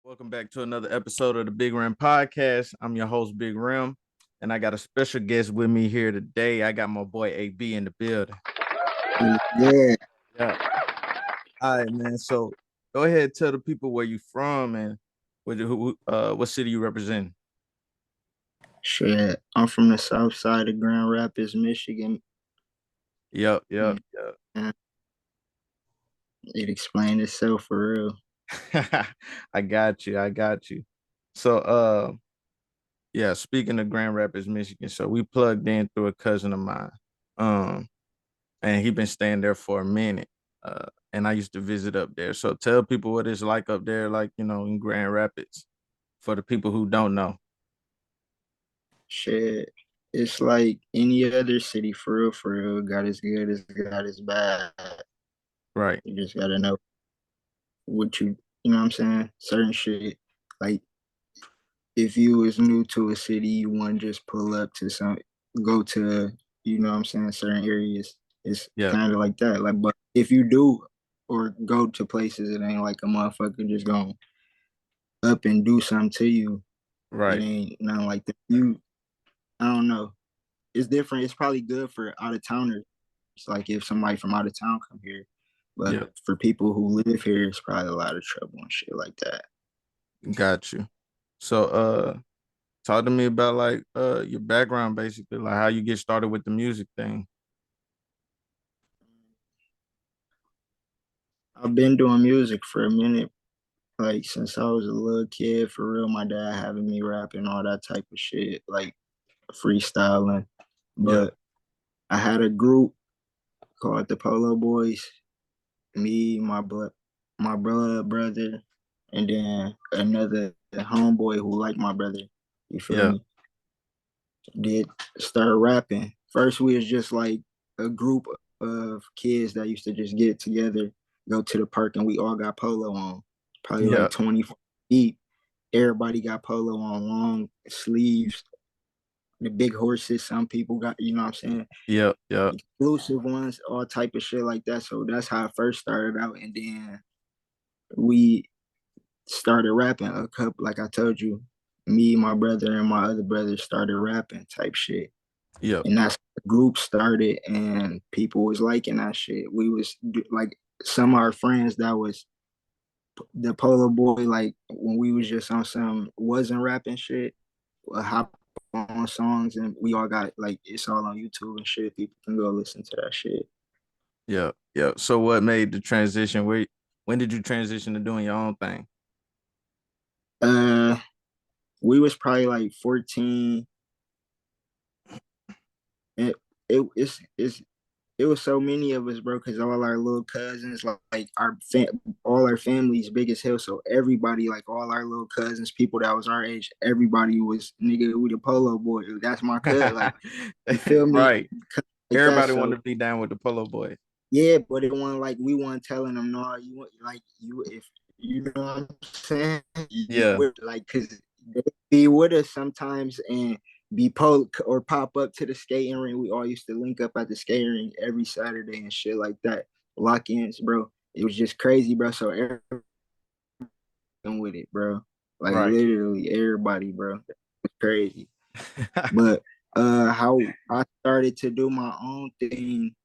Welcome back to another episode of the Big Rim Podcast. I'm your host, Big Rim, and I got a special guest with me here today. I got my boy AB in the building. Yeah, Yeah. All right, man. So go ahead, tell the people where you from and what city you represent. shit. I'm from the south side of Grand Rapids, Michigan. Yep, yep, And it explained itself for real. yep. I got you. I got you. So yeah, speaking of Grand Rapids, Michigan. So we plugged in through a cousin of mine. Um and he been staying there for a minute. And I used to visit up there. So tell people what it's like up there, like in Grand Rapids, for the people who don't know. Shit. It's like any other city for real, for real. Got its good, it's got its bad. Right. You just gotta know what you know what I'm saying? Certain shit. Like if you was new to a city, you want to just pull up to go to, you know what I'm saying, certain areas. It's Yeah. kind of like that. Like, but if you do or go to places, it ain't like a motherfucker just going up and do something to you. It Right. ain't nothing like that. I don't know. It's different. It's probably good for out of towners. It's like if somebody from out of town come here, but Yeah. for people who live here, it's probably a lot of trouble and shit like that. Got you. So talk to me about like your background basically, like how you get started with the music thing. I've been doing music for a minute, like since I was a little kid. For real, my dad having me rapping all that type of shit, like freestyling. Yeah. But I had a group called the Polo Boys. Me, my brother, and then another homeboy who liked my brother. You feel Yeah. me? Did start rapping. First, we was just like a group of kids that used to just get together, go to the park, and we all got polo on. Probably Yeah. like 20 deep. Everybody got polo on, long sleeves. The big horses, some people got, you know what I'm saying? Yeah. Yeah. Exclusive ones, all type of shit like that. So that's how I first started out. And then we started rapping a couple, like I told you, me, my brother, and my other brother started rapping type shit. Yeah. And that's the group started and people was liking that shit. We was like some of our friends that was the Polo Boy, like when we was just on some wasn't rapping shit, hop on songs and we all got like it's all on YouTube and shit. People can go listen to that shit. Yeah. Yeah. So what made the transition? When did you transition to doing your own thing? Uh we was probably like 14. It it's it was so many of us, bro, because all our little cousins, like all our families big as hell. So everybody, like all our little cousins, people that was our age, everybody was nigga with a polo boy. That's my cousin. Like you feel me? Right. Like that. Everybody So wanted to be down with the Polo Boy. yeah, but it wasn't like we weren't telling them no. You want like you if you know what I'm saying. You Yeah. would like because they be with us sometimes and be poke or pop up to the skating ring. We all used to link up at the skating ring every Saturday and shit like that. Lock-ins, bro. It was just crazy, bro. So everyone with it, bro. Like Right. literally everybody, bro. It was crazy. But how I started to do my own thing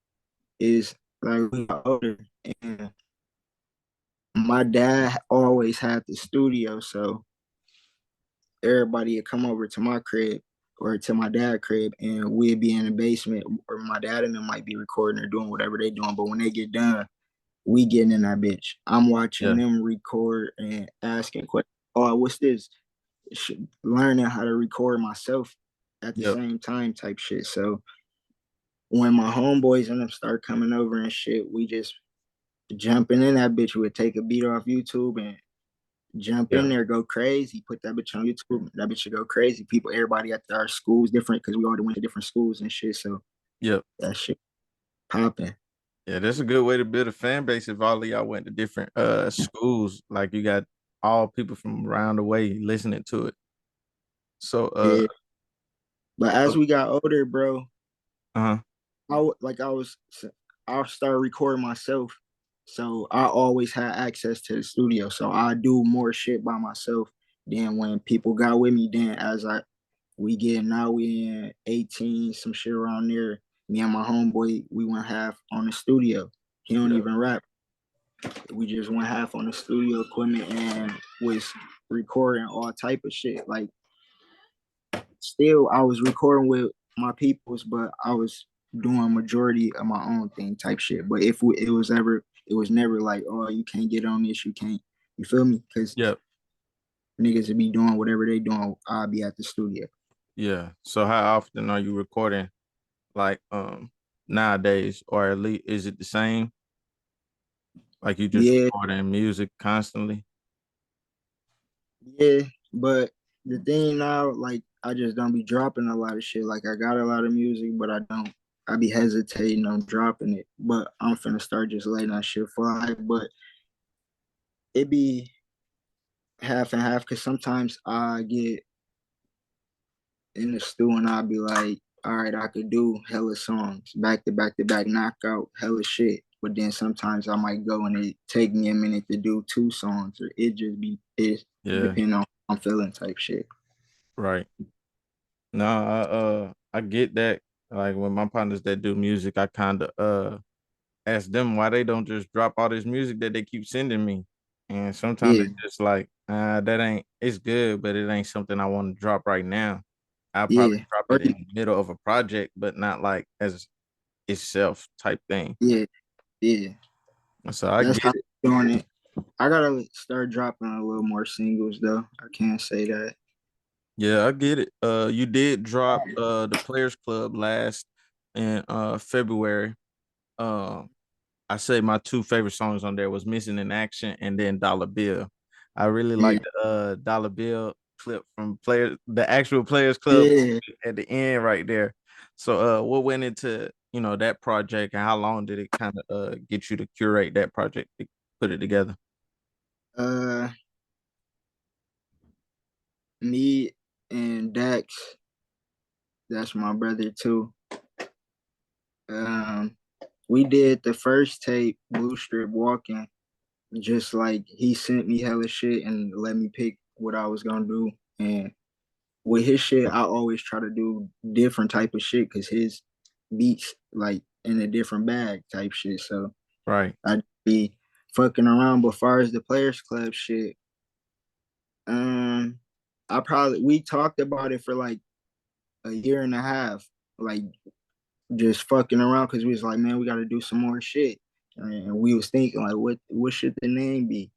is like we got older and my dad always had the studio, so everybody would come over to my crib or to my dad's crib and we'd be in the basement or my dad and them might be recording or doing whatever they doing. But when they get done, we getting in that bitch. I'm watching Yeah. them record and asking questions. Oh, what's this? Learning how to record myself at the Yep. same time type shit. So when my homeboys and them start coming over and shit, we just jumping in that bitch. We would take a beat off YouTube and jump in Yeah. there, go crazy, put that bitch on YouTube. That bitch should go crazy. People, everybody at our schools different because we all went to different schools and shit. So Yep. that shit popping. Yeah, that's a good way to build a fan base if all of y'all went to different schools. Like you got all people from around the way listening to it. So Yeah. But as so, we got older, bro, uh-huh. I like I was I started recording myself. So I always had access to the studio. So I do more shit by myself than when people got with me. Then as I we get now we in 18, some shit around there. Me and my homeboy, we went half on the studio. He don't Yeah. even rap. We just went half on the studio equipment and was recording all type of shit. Like still I was recording with my peoples, but I was doing majority of my own thing type shit. But if it was ever, it was never like, oh, you can't get on this, you can't. You feel me? Because Yeah. niggas would be doing whatever they doing. I'll be at the studio. Yeah. So how often are you recording like nowadays, or at least is it the same? Like you just Yeah, recording music constantly? yeah. But the thing now, like, I just don't be dropping a lot of shit. Like, I got a lot of music, but I don't. I be hesitating on dropping it. But I'm finna start just letting that shit fly. But it be half and half because sometimes I get in the stew and I'll be like, all right, I could do hella songs back to back to back, knock out hella shit. But then sometimes I might go and it take me a minute to do two songs, or it just be it Yeah. depending on how I'm feeling type shit. Right. No, I get that. Like when my partners that do music, I kind of ask them why they don't just drop all this music that they keep sending me. And sometimes Yeah, it's just like, that ain't, it's good, but it ain't something I want to drop right now. I'll probably yeah, drop or, it in the middle of a project, but not like as itself type thing. yeah, yeah. So I That's get how it. I'm doing it. I gotta start dropping a little more singles though. I can't say that. Yeah, I get it. You did drop the Players Club last in February. Uh, I say my two favorite songs on there was Missing in Action and then Dollar Bill. I really Yeah, like the Dollar Bill clip from the actual Players Club yeah. at the end right there. So what went into, that project, and how long did it kind of get you to curate that project to put it together? Uh, me and Dax, that's my brother too. Um, we did the first tape, Blue Strip Walking, just like he sent me hella shit and let me pick what I was gonna do. And with his shit, I always try to do different type of shit because his beats like in a different bag type shit. So Right, I'd be fucking around. But far as the Players Club shit, um, we talked about it for like a year and a half, like just fucking around because we was like, man, we got to do some more shit. And we was thinking like, what should the name be?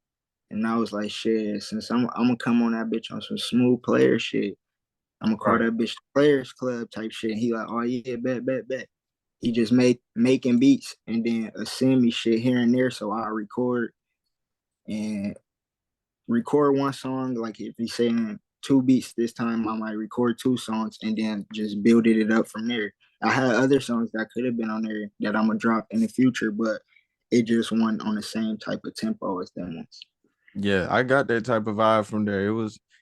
And I was like, shit, since I'm gonna come on that bitch on some smooth player shit, I'm gonna call right. that bitch Players Club type shit. And he like, oh yeah, bet, bet, bet. He just making beats and then send me shit here and there, so I and record one song. Like if he's saying two beats this time, I might record two songs and then just building it up from there. I had other songs that could have been on there that I'm gonna drop in the future, but it just wasn't on the same type of tempo as them ones. Yeah, I got that type of vibe from there.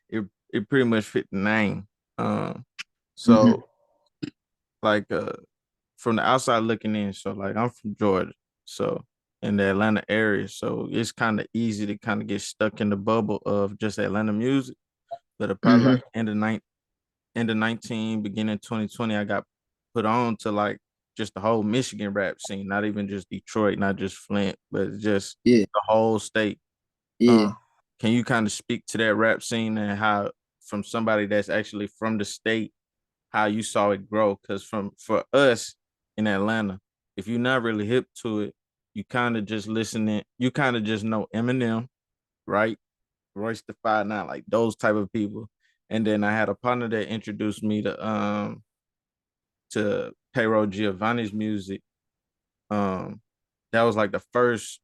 It pretty much fit the name. Um, Mm-hmm. so like from the outside looking in, so like I'm from Georgia, so in the Atlanta area, so it's kind of easy to kind of get stuck in the bubble of just Atlanta music. But probably Mm-hmm. like end of 19, beginning 2020, I got put on to like just the whole Michigan rap scene, not even just Detroit, not just Flint, but just Yeah, the whole state. Um, yeah. can you kind of speak to that rap scene and how, from somebody that's actually from the state, how you saw it grow? Because for us in Atlanta, if you're not really hip to it, you kind of just listening. You kind of just know Eminem, right? Royce the Five Nine, like those type of people. And then I had a partner that introduced me to Payroll Giovanni's music. Um, that was like the first,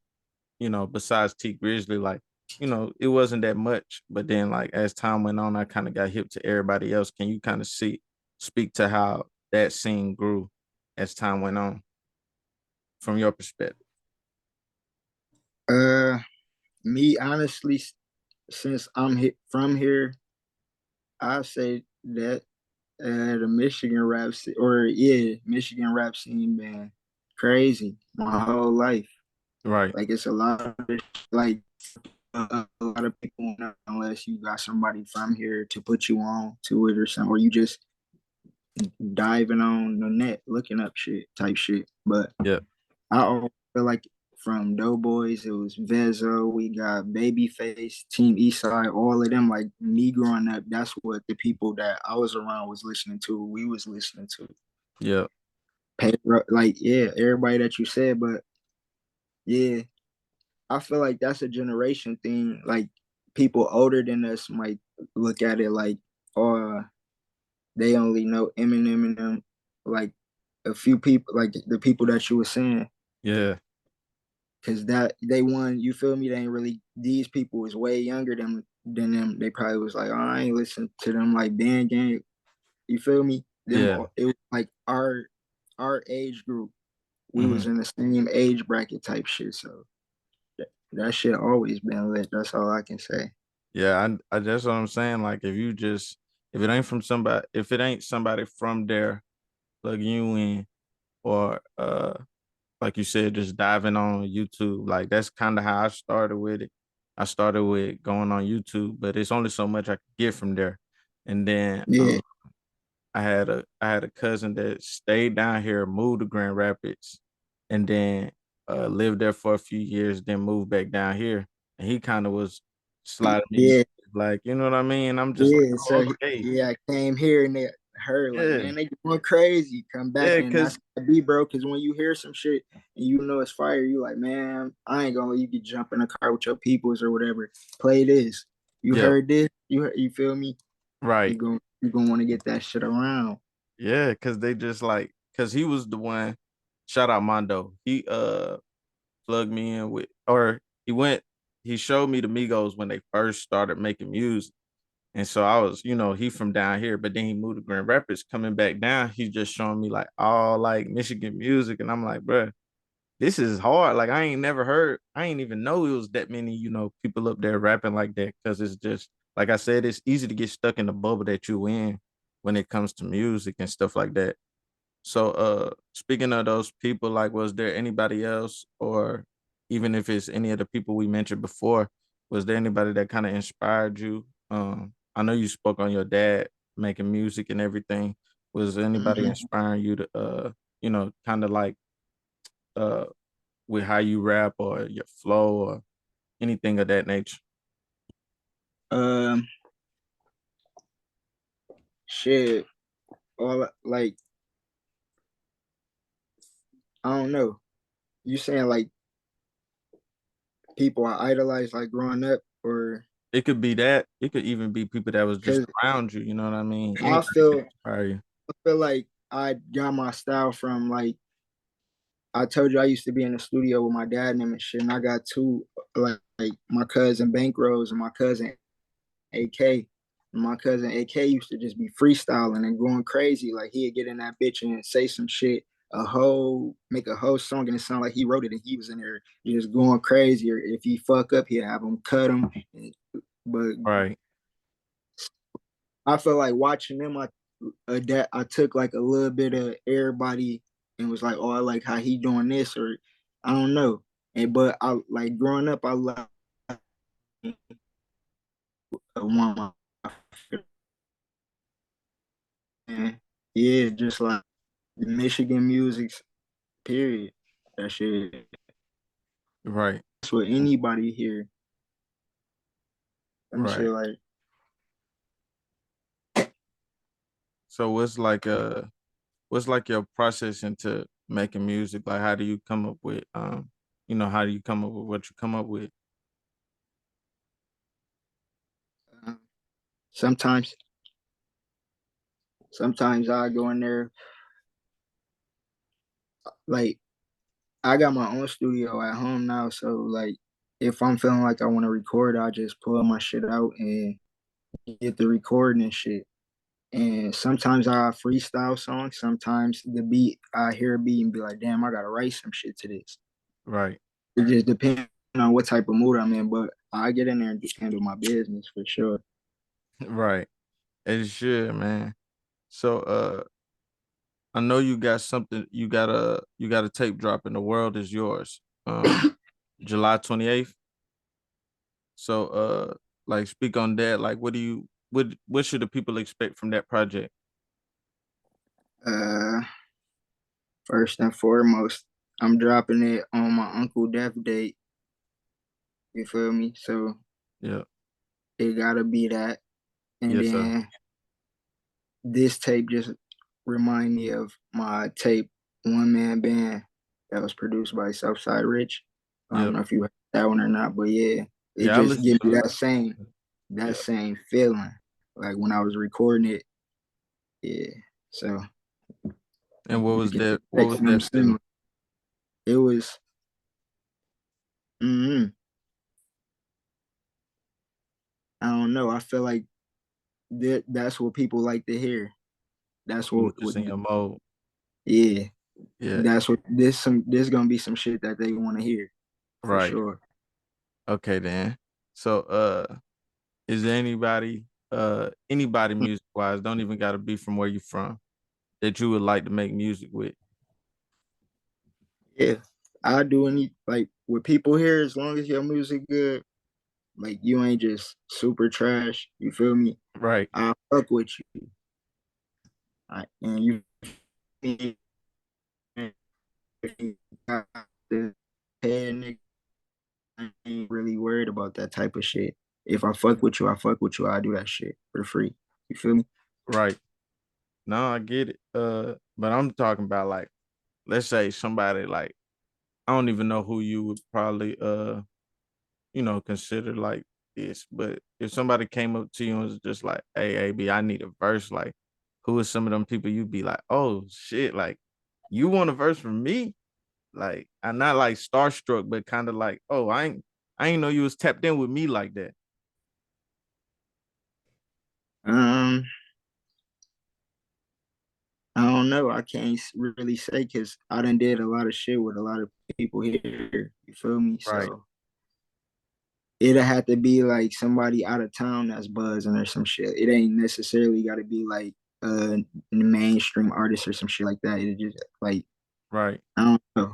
besides T Grizzly, like, it wasn't that much. But then like as time went on, I kind of got hip to everybody else. Can you kind of speak to how that scene grew as time went on from your perspective? Uh, Me honestly, since from here, I say that the Michigan rap scene, or yeah, Michigan rap scene been crazy my whole life. Right. Like it's a lot of like a lot of people unless you got somebody from here to put you on to it or something, or you just diving on the net looking up shit type shit. But Yeah. I always feel like from Doughboys, it was Vezo, we got Babyface, Team Eastside, all of them. Like me growing up, that's what the people that I was around was listening to. We was listening to. Yeah. Like yeah, everybody that you said, but yeah, I feel like that's a generation thing. Like people older than us might look at it like, oh, they only know Eminem and them. Like a few people, like the people that you were saying, Yeah. because that they won. You feel me? They ain't really. These people was way younger than them. They probably was like, oh, I ain't listen to them like band gang. You feel me? Them. Yeah. It was like our age group. We Hmm. was in the same age bracket type shit. So that shit always been lit. That's all I can say. Yeah. I that's what I'm saying. Like if you just if it ain't from somebody if it ain't somebody from there plugging you in or like you said, just diving on YouTube. Like that's kind of how I started with it. I started with going on YouTube, but it's only so much I could get from there. And then Yeah, I had a cousin that stayed down here, moved to Grand Rapids, and then lived there for a few years, then moved back down here. And he kind of was sliding me, yeah. like, you know what I mean? I'm just like, Yeah, oh, so okay. yeah, I came here and they heard like, Yeah. man, they going crazy. Come back Yeah, and that's cause how it be, bro. Because when you hear some shit and you know it's fire, you like, man, I ain't gonna let you get jump in the car with your peoples or whatever. Play this. You yeah, heard this. You feel me? right. You gonna want to get that shit around. Yeah, cause they just like, cause he was the one. Shout out Mondo. He plugged me in with, or he showed me the Migos when they first started making music. And so I was, he from down here, but then he moved to Grand Rapids. Coming back down, he's just showing me like all like Michigan music, and I'm like, bruh, this is hard. Like I ain't even know it was that many, people up there rapping like that. Cause it's just like I said, it's easy to get stuck in the bubble that you in when it comes to music and stuff like that. So speaking of those people, like was there anybody else or even if it's any of the people we mentioned before, was there anybody that kind of inspired you? I know you spoke on your dad making music and everything. Was there anybody Mm-hmm. inspiring you to kind of like uh with how you rap or your flow or anything of that nature? Um, shit. All like I don't know. You saying like people I idolize like growing up, or It could be that. It could even be people that was just because around you, you know what I mean? I Anybody can feel inspire you. I feel like I got my style from like I told you I used to be in the studio with my dad and them and shit, and I got two like my cousin Bankrose and my cousin AK. And my cousin AK used to just be freestyling and going crazy. Like he'd get in that bitch and say some shit, make a whole song and it sounded like he wrote it and he was in there just going crazy. Or if he fuck up, he'd have him cut him. But Right. I feel like watching them, I took like a little bit of everybody and was like, oh, I like how he doing this, or I don't know. And but I like growing up, I like one of my yeah, just like Michigan music, period. That shit. Right. That's what anybody here. Them shit Right. like So what's like your process into making music? Like how do you come up with how do you come up with what you come up with? uh, sometimes, sometimes I go in there like I got my own studio at home now, so like if I'm feeling like I want to record, I just pull my shit out and get the recording and shit. And sometimes I freestyle songs. Sometimes the beat, I hear a beat and be like, damn, I gotta write some shit to this. Right. It just depends on what type of mood I'm in, but I get in there and just handle my business for sure. Right. It should, man. So I know you got something you got a tape drop and the world is yours. July 28th. So like speak on that. Like what should the people expect from that project? Uh, First and foremost, I'm dropping it on my uncle death date. You feel me? So Yeah. it gotta be that. And Yes, sir. then this tape just remind me of my tape One Man Band that was produced by Southside Rich. I don't Yep. know if you heard that one or not, but yeah, it Yeah, I just listened give to me it. that Yeah. same feeling. Like when I was recording it, yeah. So And what you was can that what expect was something that feeling? similar. It was mm, I don't know. I feel like that's what people like to hear. That's You was what just in your mode. yeah. Yeah. That's what this gonna be some shit that they want to hear for Right. sure. Okay then. So is there anybody music wise, don't even gotta be from where you from, that you would like to make music with? Yeah, I do any like with people here as long as your music good. Like you ain't just super trash. You feel me? Right. I fuck with you. And you if you got the head nigga, I ain't really worried about that type of shit. If I fuck with you, I fuck with you. I do that shit for free. You feel me? Right. No, I get it. But I'm talking about like, let's say somebody like I don't even know who you would probably consider like this, but if somebody came up to you and was just like, "Hey, AB, I need a verse," like, who are some of them people you'd be like, "Oh shit, like, you want a verse from me?" Like, I'm not like starstruck, but kind of like, "Oh, I ain't know you was tapped in with me like that." Um, I don't know. I can't really say because I done did a lot of shit with a lot of people here. You feel me? Right, So it'll have to be like somebody out of town that's buzzing or some shit. It ain't necessarily got to be like a mainstream artist or some shit like that. It just like right. I don't know.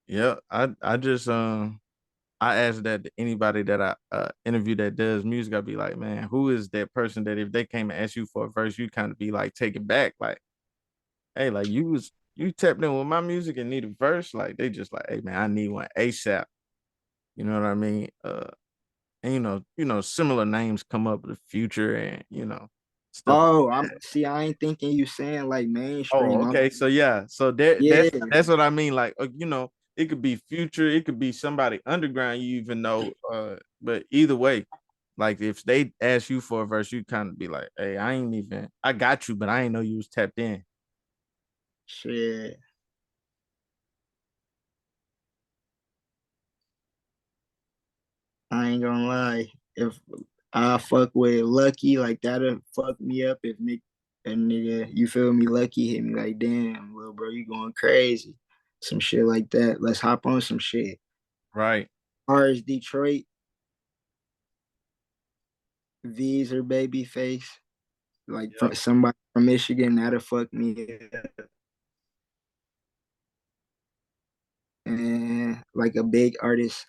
Yeah, I just I ask that to anybody that I interview that does music. I'd be like, man, who is that person that if they came and asked you for a verse, you kind of be like taken back, like, hey, like you tapped in with my music and need a verse, like they just like, hey man, I need one ASAP. You know what I mean? And similar names come up with the future and stuff like Oh, I'm that. see. I ain't thinking you saying like Oh, mainstream. I'm okay. So yeah, so that yeah, that's what I mean. Like, it could be future, it could be somebody underground you even know. But either way, like if they ask you for a verse, you kind of be like, hey, I got you, but I ain't know you was tapped in. shit. I ain't gonna lie. If I fuck with Lucky, like that'll fuck me up if Nick and nigga, you feel me, Lucky hit me like, damn, little bro, you going crazy. Some shit like that. Let's hop on some shit. Right. Far as Detroit, V's or Babyface, like from Yep. somebody from Michigan, that'll fuck me up. And like a big artist,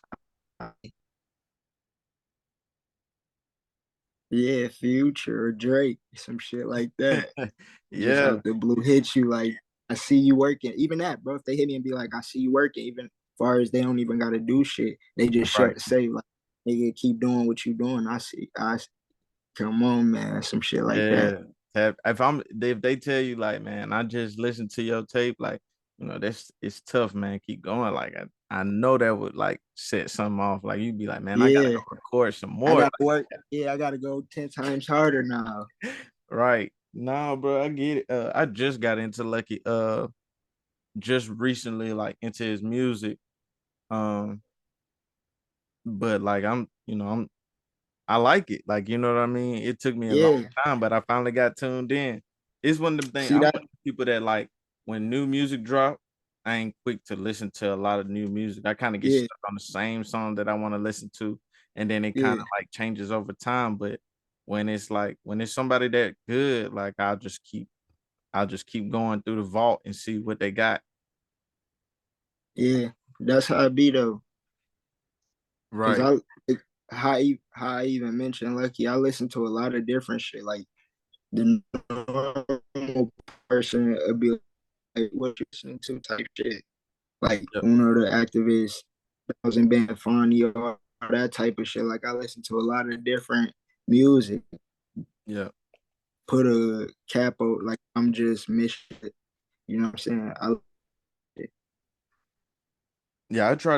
yeah, Future or Drake, some shit like that. Just Yeah. out the blue hit you like I see you working. Even that, bro. If they hit me and be like, I see you working, even far as they don't even gotta do shit. They just Right. say like nigga keep doing what you doing. Come on, man. Some shit like that. Yeah. If they tell you like, man, I just listened to your tape, like, that's it's tough, man. Keep going. Like I know that would like set something off. Like you'd be like, man, I gotta Yeah. go record some I more. gotta work. Yeah, I gotta go 10 times harder now. Right. No, bro, I get it. I just got into Lucky just recently, like into his music. Um, but like I like it. Like, you know what I mean? It took me a long Yeah. time, but I finally got tuned in. It's one of them things. See I'm one that? of the people that like when new music drop, I ain't quick to listen to a lot of new music. I kind of get Yeah, stuck on the same song that I want to listen to, and then it kind yeah, of like changes over time. But when it's somebody that good, like I'll just keep going through the vault and see what they got. yeah. That's how it be though. Cause Right. I like, how I even mentioned Lucky, I listen to a lot of different shit. Like the normal person would be like, what you listening to type shit. Like Yep. Uno the Activist, Thousand Band Fonny, all that type of shit. Like I listen to a lot of different music. Yep. Put a capo, like I'm just missing it. You know what I'm saying? I Yeah, I try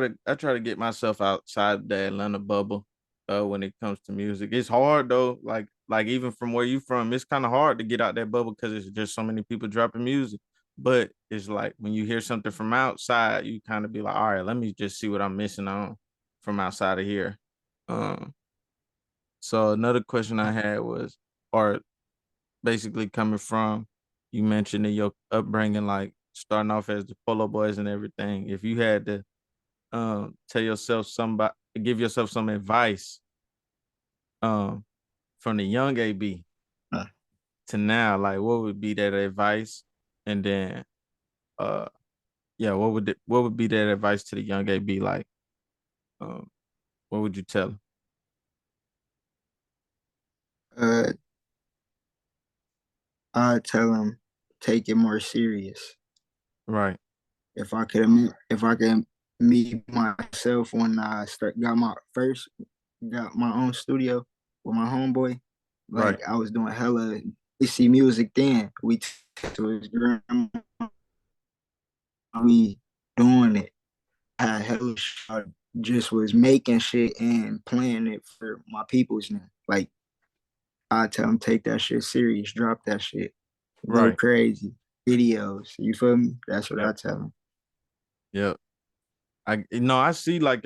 to get myself outside the Atlanta bubble when it comes to music. It's hard though, like even from where you from, it's kind of hard to get out that bubble because it's just so many people dropping music. But it's like when you hear something from outside, you kind of be like, all right, let me just see what I'm missing on from outside of here. Um, so another question I had was, or basically coming from, you mentioned in your upbringing, like starting off as the Polo Boys and everything. If you had to tell yourself somebody, give yourself some advice um from the young AB uh, to now, like what would be that advice? And then uh yeah, what would be that advice to the young AB? Like um what would you tell him? uh, I tell them take it more serious. Right, If I could meet myself when I got my own studio with my homeboy, right, like I was doing hella DC music then. We to his grandma, we doing it. I had hella shit, just was making shit and playing it for my peoples now. Like I tell them take that shit serious, drop that shit, go right. crazy, videos. You feel me? That's what I Yep, tell them. yep. I see like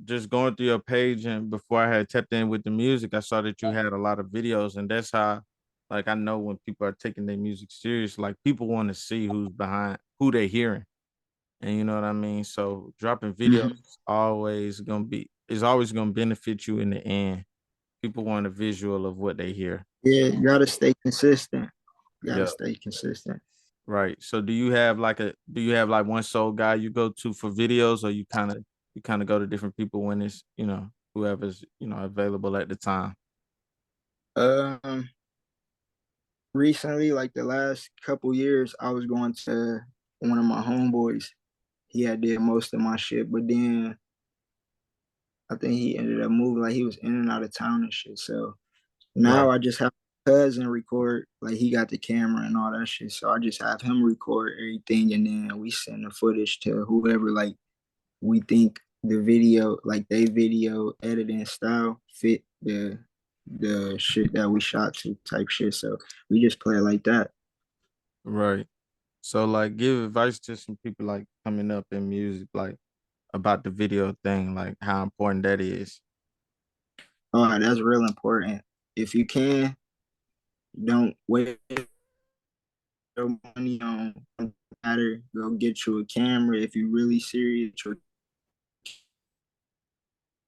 just going through your page and before I had tapped in with the music, I saw that you had a lot of videos, and that's how like I know when people are taking their music serious, like people want to see who's behind who they're hearing. And you know what I mean? So dropping videos Mm-hmm. is always gonna benefit you in the end. People want a visual of what they hear. Yeah, you gotta stay consistent. You gotta Yeah. stay consistent. Right. So do you have like one sole guy you go to for videos, or you kind of go to different people when it's, whoever's, available at the time? Um, Recently, like the last couple years, I was going to one of my homeboys. He had did most of my shit, but then I think he ended up moving. Like he was in and out of town and shit. So Right. now I just have my cousin record. Like he got the camera and all that shit. So I just have him record everything, and then we send the footage to whoever like we think the video, like they video editing style, fit the shit that we shot to type shit. So we just play it like that. Right. So like give advice to some people like coming up in music, like about the video thing, like how important that is. All right, that's real important. If you can, don't waste your money on matter. Go get you a camera if you really serious yourself.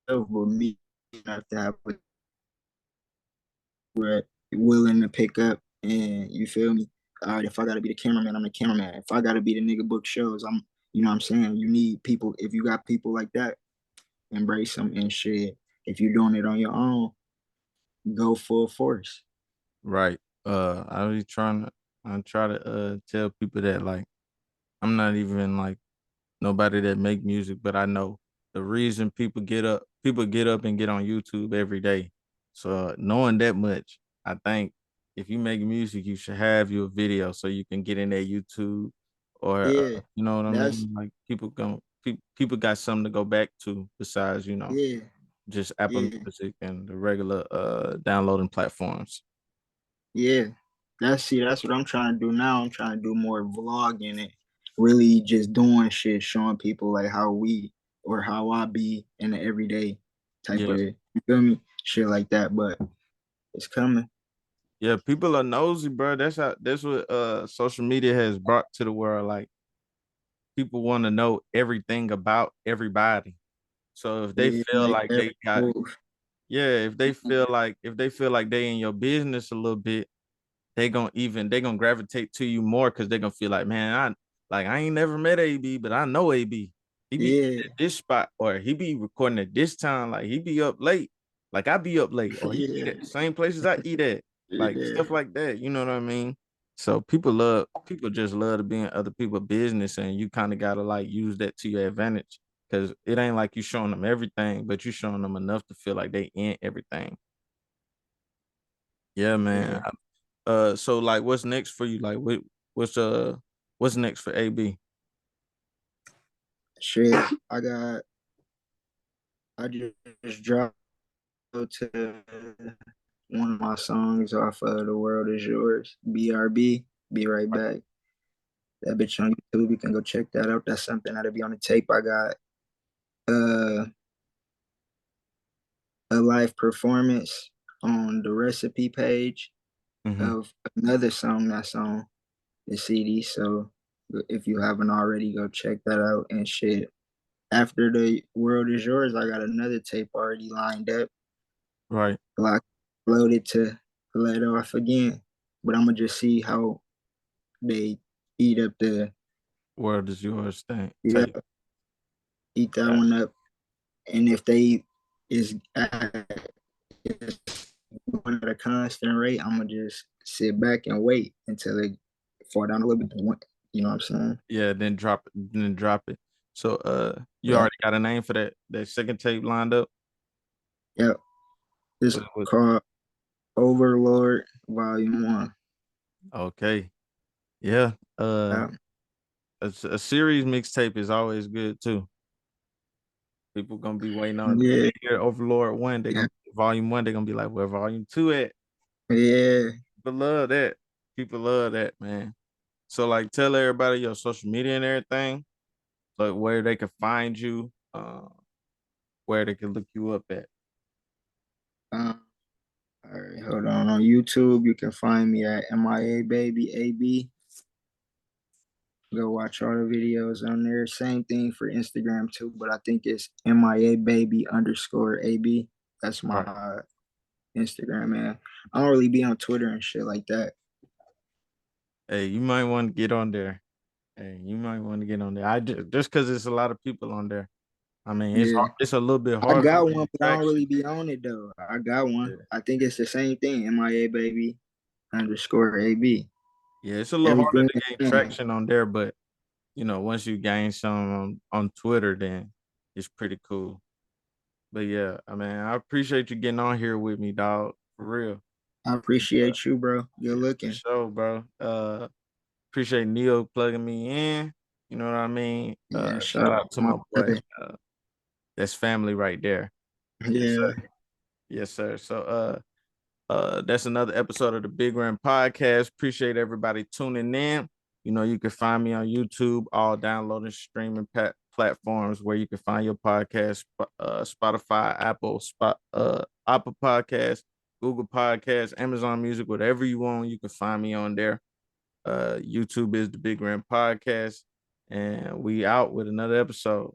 But me, you have to have what we're willing to pick up, and you feel me. All right, if I gotta be the cameraman, I'm the cameraman. If I gotta be the nigga book shows, I'm. You know what I'm saying? You need people. If you got people like that, embrace them and shit. If you're doing it on your own, go full force. Right. I try to tell people that like I'm not even like nobody that make music, but I know the reason people get up and get on YouTube every day. So knowing that much, I think if you make music, you should have your video so you can get in that YouTube or Yeah, you know what I that's mean? Like people got something to go back to besides, yeah, just Apple yeah. Music and the regular downloading platforms. Yeah, that's what I'm trying to do now. I'm trying to do more vlogging and really just doing shit, showing people like how we or how I be in the everyday type Yeah. of you feel me, shit like that. But it's coming. Yeah, people are nosy, bro. That's what social media has brought to the world. Like people want to know everything about everybody. So if they Yeah, feel like like every they got move. yeah, if they feel like they in your business a little bit, they gonna gravitate to you more because they're gonna feel like, man, I ain't never met AB, but I know AB. He be Yeah, at this spot, or he be recording at this time. Like he be up late. Like I be up late, or he eat yeah, at the same places I eat at. Like yeah, stuff like that. You know what I mean? So people just love to be in other people's business, and you kind of gotta like use that to your advantage. Cause it ain't like you showing them everything, but you showing them enough to feel like they in everything. Yeah, man. yeah. So like what's next for you? Like what's uh what's next for AB? Shit, I just dropped to one of my songs off of The World Is Yours, BRB. Be right back. That bitch on YouTube. You can go check that out. That's something that'll be on the tape. I got uh a live performance on the recipe page Mm-hmm. of another song that's on the CD. So if you haven't already, go check that out and shit. After The World Is Yours, I got another tape already lined up. Right. Like loaded to let off again. But I'm gonna just see how they eat up the World is yours thing. yeah, Tape. eat that Got one up. And if they is going at a constant rate, I'm gonna just sit back and wait until it fall down a little bit. You know what I'm saying? Yeah, then drop it. So you Yeah, already got a name for that second tape lined up? yeah. It's What called Overlord Volume One. okay. Yeah. Yeah, A series mixtape is always good too. People gonna be waiting on when yeah, they hear Overlord one, they're yeah, gonna volume one, they're gonna be like, where volume two at? yeah. People love that. People love that, man. So like tell everybody your social media and everything, like where they can find you, where they can look you up at. All right, hold on. On YouTube, you can find me at MIA Baby AB. Go watch all the videos on there. Same thing for Instagram too, but I think it's MIA Baby underscore AB. That's Right. my Instagram, man. I don't really be on Twitter and shit like that. Hey, you might want to get on there. Hey, you might want to get on there. I just because it's a lot of people on there. I mean, Yeah. it's a little bit I harder to got gain one, but I don't traction. really be on it though. I got one. Yeah. I think it's the same thing. MIA Baby underscore AB. Yeah, it's a little harder Everything to the gain same. traction on there, but once you gain some on Twitter, then it's pretty cool. But yeah, I mean, I appreciate you getting on here with me, dog. For real. I Uh, appreciate you, bro. Good yeah, for looking. sure, bro. Appreciate Neil plugging me in. You know what I mean? Yeah, shout Shout out out to to my my boy. brother. That's family right there. Yes, Yeah. sir. Yes, sir. So that's another episode of the Big Ram Podcast. Appreciate everybody tuning in. You can find me on YouTube, all downloading streaming platforms where you can find your podcast, Spotify, Apple Podcasts, Google Podcasts, Amazon Music, whatever you want, you can find me on there. YouTube is the Big Ram Podcast, and we out with another episode.